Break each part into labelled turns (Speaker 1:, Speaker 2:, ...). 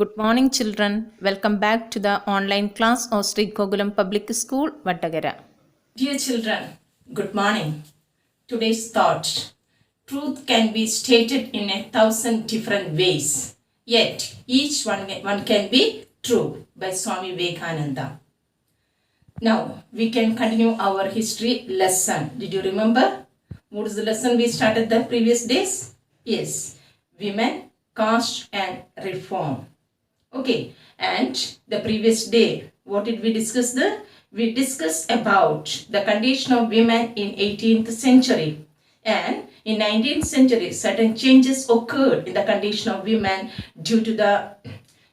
Speaker 1: Good morning, children. Welcome back to the online class of Sri Kogulam Public School, Vattagara.
Speaker 2: Dear children, good morning. Today's thought: truth can be stated in 1,000 different ways, yet each one can be true, by Swami Vivekananda. Now we can continue our history lesson. Did you remember? What is the lesson we started the previous days? Yes, women, caste and reform. Okay, and the previous day, what did we discuss there? We discussed about the condition of women in 18th century, and in 19th century certain changes occurred in the condition of women due to the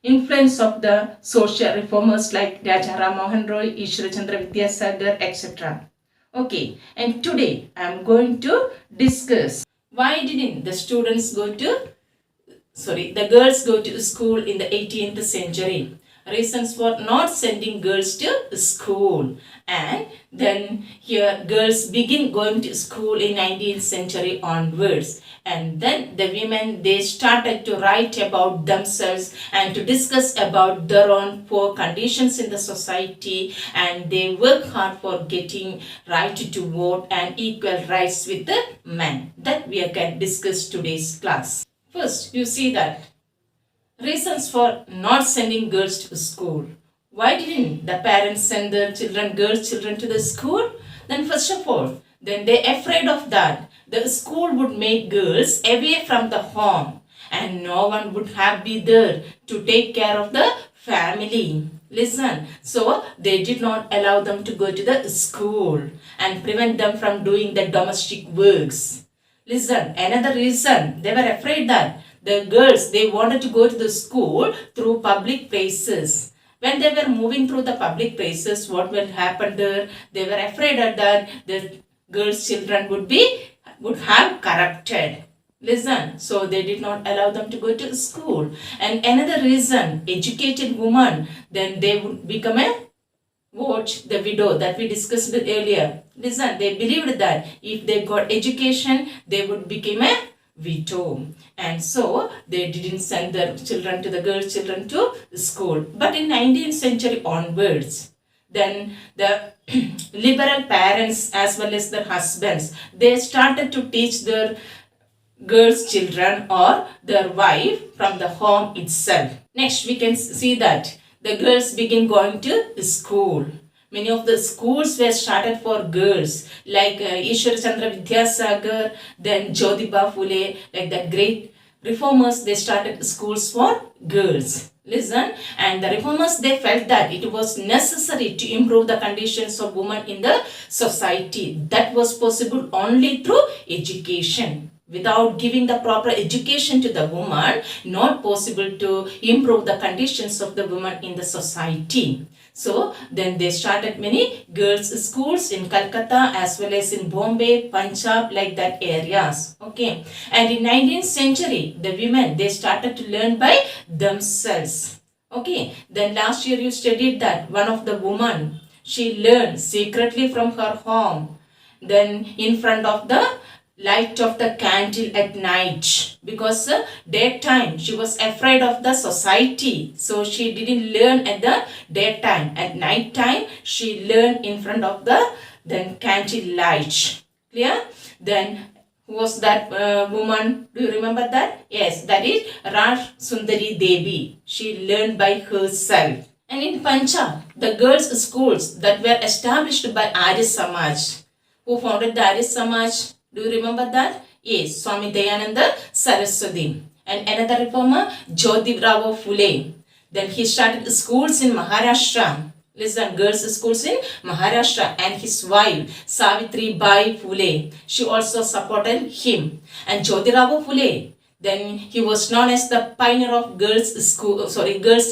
Speaker 2: influence of the social reformers like Raja Ram Mohan Roy, Ishwar Chandra Vidyasagar, etc. Okay, and today I am going to discuss why didn't the girls go to school in the 18th century. Reasons for not sending girls to school. And then here girls begin going to school in 19th century onwards. And then the women, they started to write about themselves and to discuss about their own poor conditions in the society, and they work hard for getting right to vote and equal rights with the men. That we can discuss today's class. First, you see that reasons for not sending girls to school. Why didn't the parents send their girls' children to the school? Then first of all, then they're afraid of that. The school would make girls away from the home, and no one would have be there to take care of the family. Listen, so they did not allow them to go to the school and prevent them from doing the domestic works. Listen, another reason, they were afraid that the girls, they wanted to go to the school through public places. When they were moving through the public places, what will happen there? They were afraid that the girls' children would have corrupted. Listen, so they did not allow them to go to school. And another reason, educated woman, then they would become a vote the widow, that we discussed earlier. Listen, they believed that if they got education, they would become a widow. And so they didn't send their children to the girls' children to school. But in 19th century onwards, then the liberal parents as well as their husbands, they started to teach their girls' children or their wife from the home itself. Next, we can see that the girls begin going to school. Many of the schools were started for girls, like Ishwar Chandra Vidyasagar, then Jyotiba Phule, like the great reformers, they started schools for girls. Listen, and the reformers, they felt that it was necessary to improve the conditions of women in the society. That was possible only through education. Without giving the proper education to the woman, not possible to improve the conditions of the woman in the society. So then they started many girls' schools in Calcutta as well as in Bombay, Punjab, like that areas. Okay. And in 19th century, the women, they started to learn by themselves. Okay. Then last year you studied that one of the women, she learned secretly from her home. Then in front of the light of the candle at night, because daytime she was afraid of the society, so she didn't learn at the daytime. At night time she learned in front of the then candle light. Clear? Then who was that woman? Do you remember that? Yes, that is Raj Sundari Devi. She learned by herself. And in Punjab, the girls' schools that were established by Arya Samaj. Who founded the Arya Samaj? Do you remember that? Yes, Swami Dayananda Saraswati. And another reformer, Jyotirao Phule. Then he started schools in Maharashtra. Listen, girls' schools in Maharashtra. And his wife, Savitri Bai Phule, she also supported him. And Jyotirao Phule, then he was known as the pioneer of girls'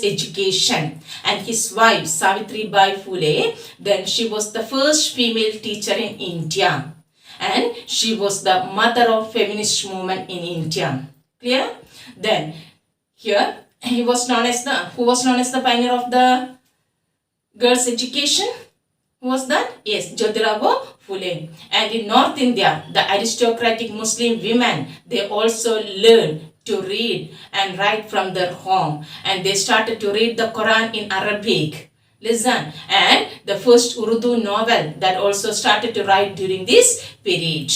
Speaker 2: education. And his wife, Savitri Bai Phule, then she was the first female teacher in India. And she was the mother of feminist movement in India. Clear? Then here who was known as the pioneer of the girls' education? Who was that? Yes, Jyotirao Phule. And in North India, the aristocratic Muslim women, they also learned to read and write from their home, and they started to read the Quran in Arabic. Listen, and the first Urdu novel that also started to write during this period.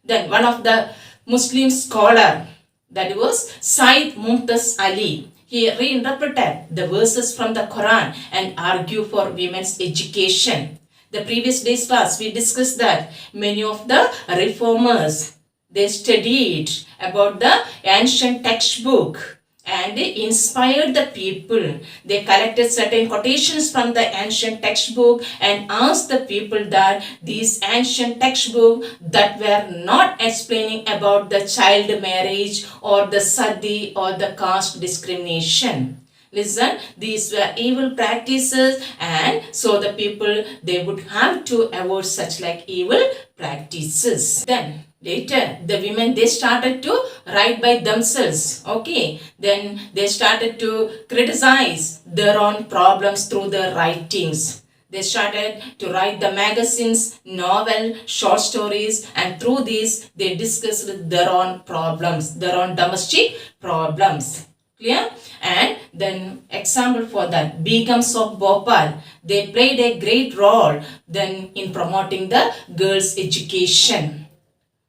Speaker 2: Then one of the Muslim scholar, that was Said Mumtaz Ali, he reinterpreted the verses from the Quran and argued for women's education. The previous day's class we discussed that many of the reformers, they studied about the ancient textbook and inspired the people. They collected certain quotations from the ancient textbook and asked the people that these ancient textbooks that were not explaining about the child marriage or the sati or the caste discrimination. Listen, these were evil practices, and so the people, they would have to avoid such like evil practices. Then later the women, they started to write by themselves. Okay, then they started to criticize their own problems through their writings. They started to write the magazines, novel, short stories, and through these they discussed their own problems, their own domestic problems. Clear? And then example for that, Begums of Bhopal, they played a great role then in promoting the girls' education.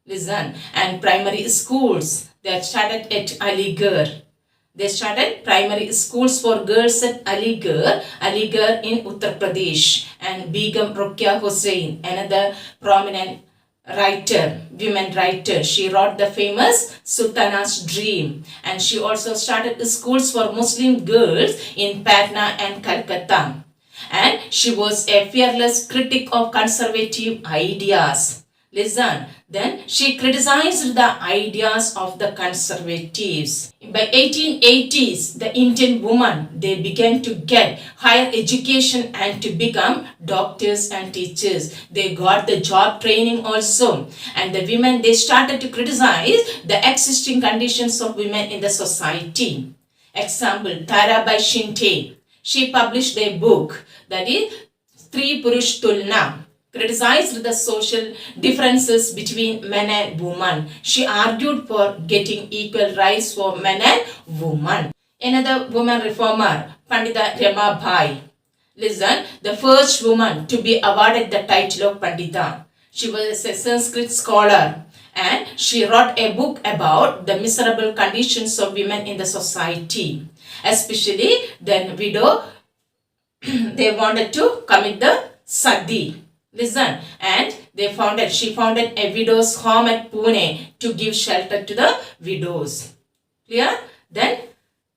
Speaker 2: Listen, and primary schools, they started at Aligarh. They started primary schools for girls at Aligarh in Uttar Pradesh. And Begum Ruqya Hussain, another prominent writer, women writer, she wrote the famous Sultana's Dream, and she also started schools for Muslim girls in Patna and Calcutta. And she was a fearless critic of conservative ideas. Listen, then she criticized the ideas of the conservatives. By 1880s, the Indian women, they began to get higher education and to become doctors and teachers. They got the job training also. And the women, they started to criticize the existing conditions of women in the society. Example, Tarabai Shinte, she published a book, that is Stri Purush Tulna, criticized the social differences between men and women. She argued for getting equal rights for men and women. Another woman reformer, Pandita Ramabai. Listen, the first woman to be awarded the title of Pandita. She was a Sanskrit scholar, and she wrote a book about the miserable conditions of women in the society. Especially then widow, they wanted to commit the sati. Listen, and she founded a widow's home at Pune to give shelter to the widows. Clear? Then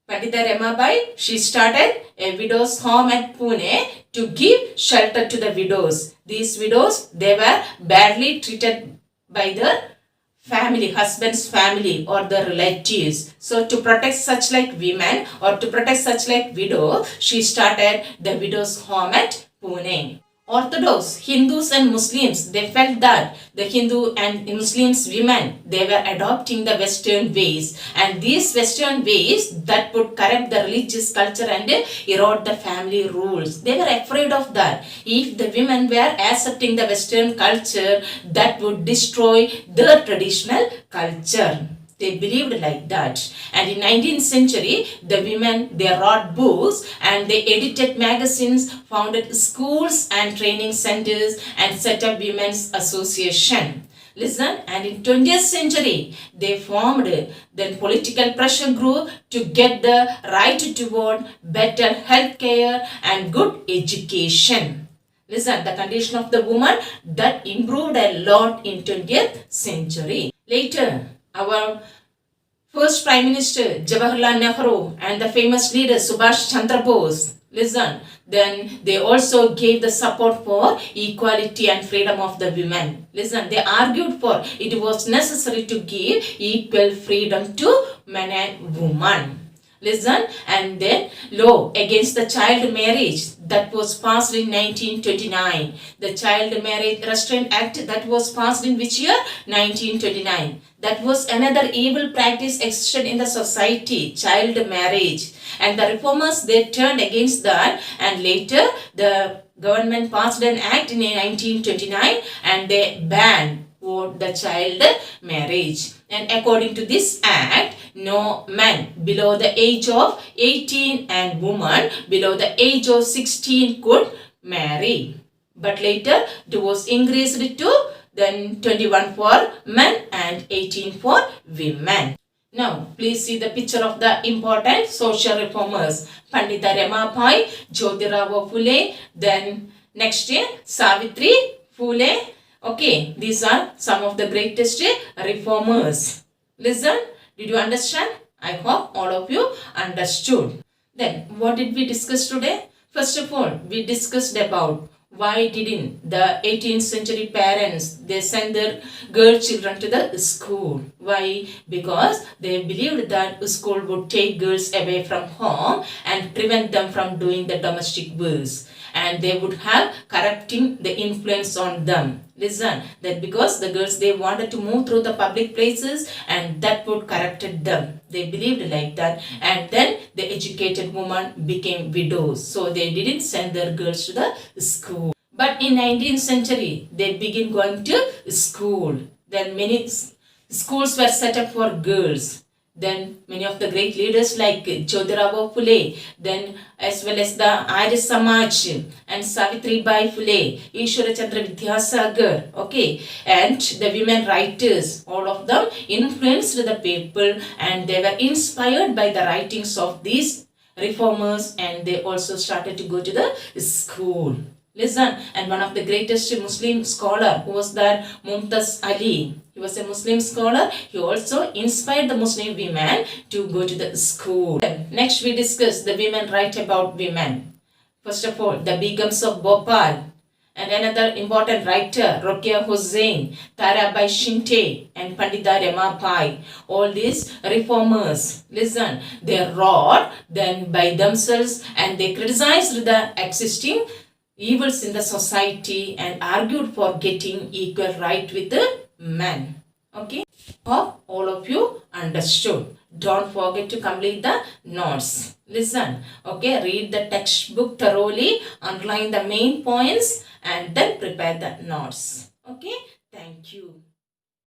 Speaker 2: Pandita Ramabai, she started a widow's home at Pune to give shelter to the widows. These widows, they were badly treated by their family, husband's family or the relatives. So to protect such like women or to protect such like widow, she started the widow's home at Pune. Orthodox Hindus and Muslims, they felt that the Hindu and Muslims women, they were adopting the Western ways, and these Western ways that would corrupt the religious culture and erode the family rules. They were afraid of that. If the women were accepting the Western culture, that would destroy their traditional culture. They believed like that. And in 19th century, the women, they wrote books and they edited magazines, founded schools and training centers, and set up women's association. Listen, and in 20th century, they formed, then political pressure grew to get the right to vote, better health care, and good education. Listen, the condition of the woman that improved a lot in 20th century. Later, our first Prime Minister Jawaharlal Nehru and the famous leader Subhash Chandra Bose, listen, then they also gave the support for equality and freedom of the women. Listen, they argued for it was necessary to give equal freedom to men and women. Listen, and then law against the child marriage that was passed in 1929. The Child Marriage Restraint Act that was passed in which year? 1929. That was another evil practice existed in the society, child marriage. And the reformers, they turned against that, and later the government passed an act in 1929 and they banned the child marriage. And according to this act, no man below the age of 18 and woman below the age of 16 could marry. But later divorce increased to then 21 for men and 18 for women. Now, please see the picture of the important social reformers. Pandita Ramabai, Jyotirao Phule, then next year Savitri Phule. Okay, these are some of the greatest reformers. Listen, did you understand? I hope all of you understood. Then, what did we discuss today? First of all, we discussed about why didn't the 18th century parents they send their girl children to the school. Why? Because they believed that school would take girls away from home and prevent them from doing the domestic works, and they would have corrupting the influence on them. Listen, that because the girls they wanted to move through the public places and that would corrupted them. They believed like that, and then the educated woman became widows, so they didn't send their girls to the school. But in 19th century they begin going to school. Then many schools were set up for girls. Then many of the great leaders like Jyotirao Phule, then as well as the Arya Samaj and Savitribai Phule, Ishwara Chandra Vidyasagar, okay, and the women writers, all of them influenced the people and they were inspired by the writings of these reformers, and they also started to go to the school. Listen, and one of the greatest Muslim scholar who was that Mumtaz Ali. He was a Muslim scholar. He also inspired the Muslim women to go to the school. Next we discuss the women write about women. First of all, the Begums of Bhopal. And another important writer, Rokia Hussain, Tarabai Shinte, and Pandita Ramabai. All these reformers, listen, they wrote then by themselves and they criticized the existing evils in the society and argued for getting equal right with the men. Okay, hope all of you understood. Don't forget to complete the notes. Listen, okay, read the textbook thoroughly, underline the main points and then prepare the notes. Okay, thank you.